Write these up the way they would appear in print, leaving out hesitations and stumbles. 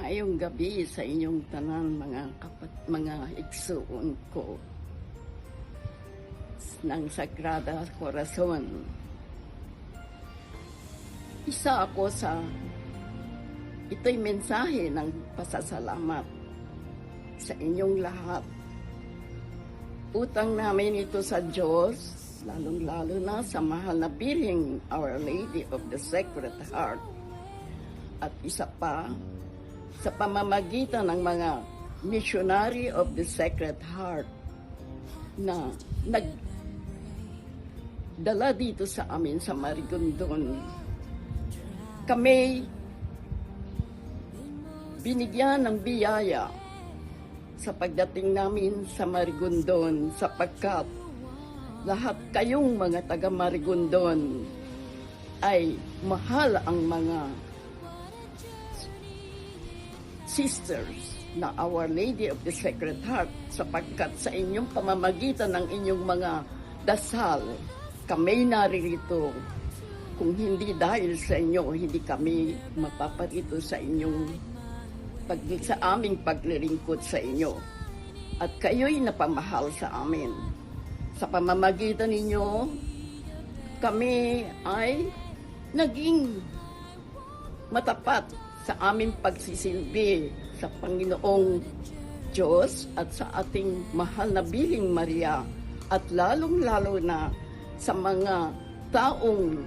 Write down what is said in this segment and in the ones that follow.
Maayong gabi sa inyong tanan mga igsuon ko ng Sagrada Corazon. Isa ako sa ito'y mensahe ng pasasalamat sa inyong lahat. Utang namin ito sa Diyos, lalong-lalo na sa mahal na Birheng Our Lady of the Sacred Heart. At isa pa, sa pamamagitan ng mga Missionary of the Sacred Heart na nagdala dito sa amin sa Marigondon. Kami binigyan ng biyaya sa pagdating namin sa Marigondon sapagkat lahat kayong mga taga Marigondon ay mahal ang mga sisters na Our Lady of the Sacred Heart sapagkat sa inyong pamamagitan ng inyong mga dasal, kami naririto. Kung hindi dahil sa inyo, hindi kami mapaparito sa sa aming paglilingkod sa inyo. At kayo'y napamahal sa amin. Sa pamamagitan ninyo, kami ay naging matapat sa aming pagsisilbi sa Panginoong Diyos at sa ating mahal na Birheng Maria at lalong-lalo na sa mga taong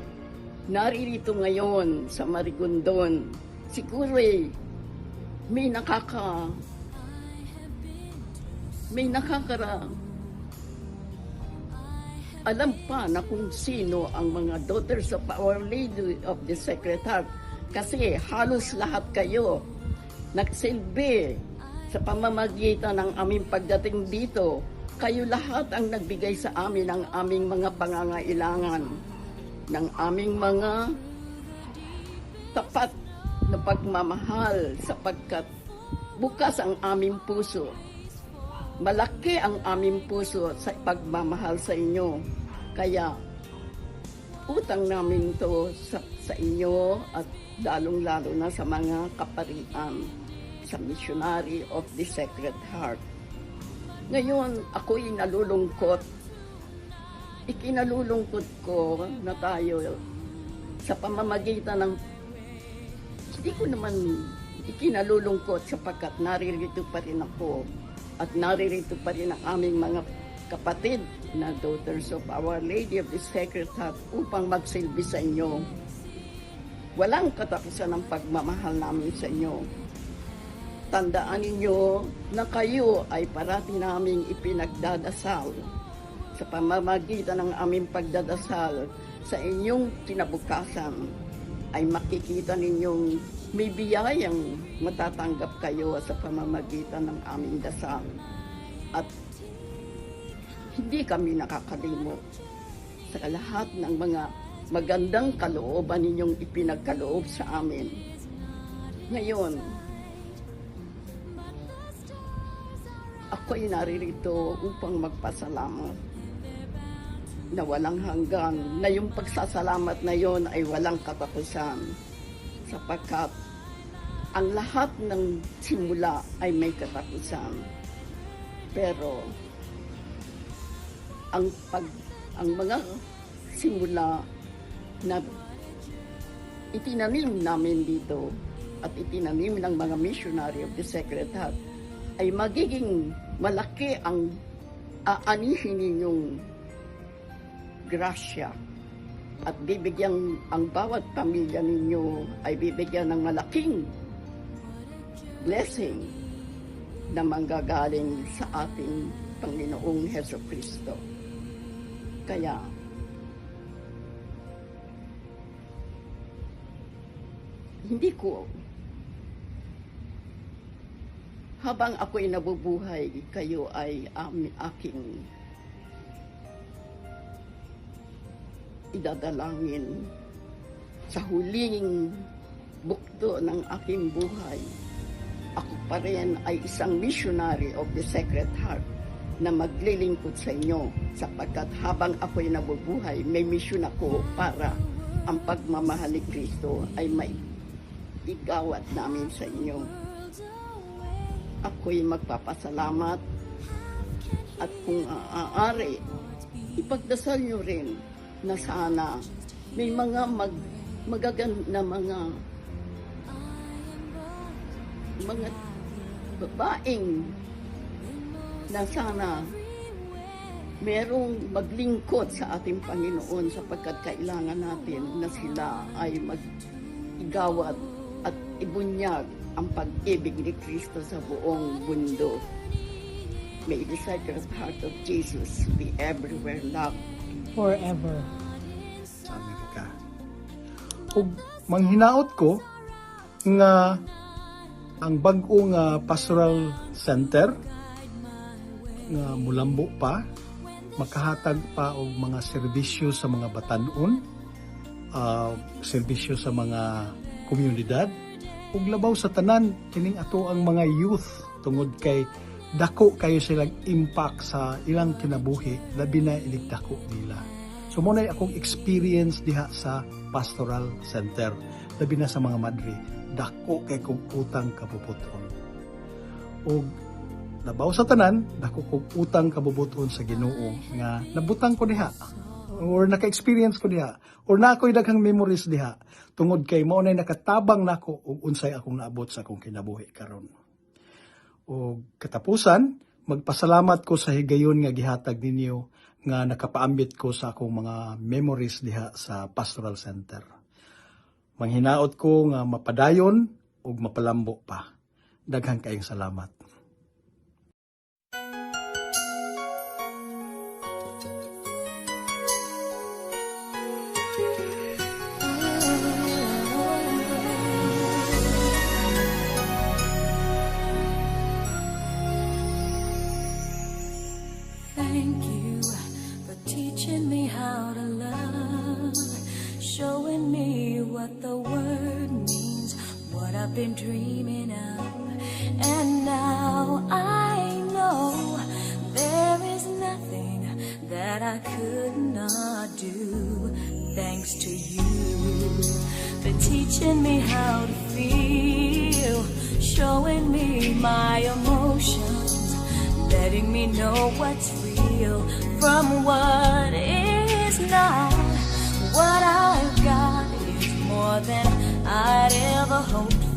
naririto ngayon sa Marigondon. Siguro may alam pa na kung sino ang mga daughters of Our Lady of the Sacred Heart. Kasi halos lahat kayo nagsilbi sa pamamagitan ng aming pagdating dito. Kayo lahat ang nagbigay sa amin ng aming mga pangangailangan, ng aming mga tapat na pagmamahal sapagkat bukas ang aming puso. Malaki ang aming puso sa pagmamahal sa inyo. Kaya utang namin to sa inyo at lalong-lalo na sa mga kaparian sa Missionary of the Sacred Heart. Ngayon, ako'y nalulungkot. Ikinalulungkot ko na tayo sa pamamagitan ng hindi ko naman ikinalulungkot sapagkat naririto pa rin ako at naririto pa rin ang aming mga kapatid na daughters of Our Lady of the Sacred Heart upang magsilbi sa inyo. Walang katapusan ng pagmamahal namin sa inyo. Tandaan ninyo na kayo ay parati naming ipinagdadasal sa pamamagitan ng aming pagdadasal sa inyong kinabukasan ay makikita ninyong may biyayang matatanggap kayo sa pamamagitan ng aming dasal. At hindi kami nakakalimot sa lahat ng mga magandang kalooban ninyong ipinagkaloob sa amin. Ngayon, ako'y naririto upang magpasalamat na walang hanggan, na yung pagsasalamat na yon ay walang katapusan sapagkat ang lahat ng simula ay may katapusan. Pero ang mga simula na itinanim namin dito at itinanim ng mga Missionary of the Sacred Heart ay magiging malaki ang aanihin ninyong grasya at bibigyan ang bawat pamilya ninyo ay bibigyan ng malaking blessing na manggagaling sa ating Panginoong Hesukristo. Kaya hindi ko habang ako'y nabubuhay, kayo ay aking idadalangin sa huling bukto ng aking buhay. Ako pa rin ay isang missionary of the Sacred Heart na maglilingkod sa inyo sapagkat habang ako'y nabubuhay, may misyon ako para ang pagmamahal ni Kristo ay may igawat namin sa inyo. ako'y magpapasalamat at kung aaari, ipagdasal nyo rin na sana may mga magaganda mga babaeng na sana merong maglingkod sa ating Panginoon sapagkat kailangan natin na sila ay mag-igawad at ibunyag ang pag-ibig ni Kristo sa buong mundo. May the Sacred Heart of Jesus be everywhere loved forever. Sabi ka. Ug manghinaot ko nga ang bag-o nga pastoral center nga mulambo pa, makahatag pa og mga serbisyo sa mga batan-on, serbisyo sa mga komunidad, ug labaw sa tanan kining ato ang mga youth tungod kay dako kayo silang impact sa ilang kinabuhi, labi na iligdako nila. So mo na akong experience diha sa pastoral center, labi na sa mga madre, dako kay kong utang kabubuton. O labaw sa tanan, dako kong utang kabubuton sa Ginoo nga nabutang ko diha or naka-experience ko diha or na ako'y daghang memories diha tungod kay mao nay nakatabang nako og unsay akong naabot sa akong kinabuhi karon. O katapusan, magpasalamat ko sa higayon nga gihatag ninyo nga nakapaambit ko sa akong mga memories diha sa pastoral center. Manghinaot ko nga mapadayon ug mapalambo pa. Daghang kaayong salamat. Thank you for teaching me how to love, showing me what the word means, what I've been dreaming of. And now I know there is nothing that I could not do, thanks to you for teaching me how to feel, showing me my emotions, letting me know what's real from what is not. What I've got is more than I'd ever hoped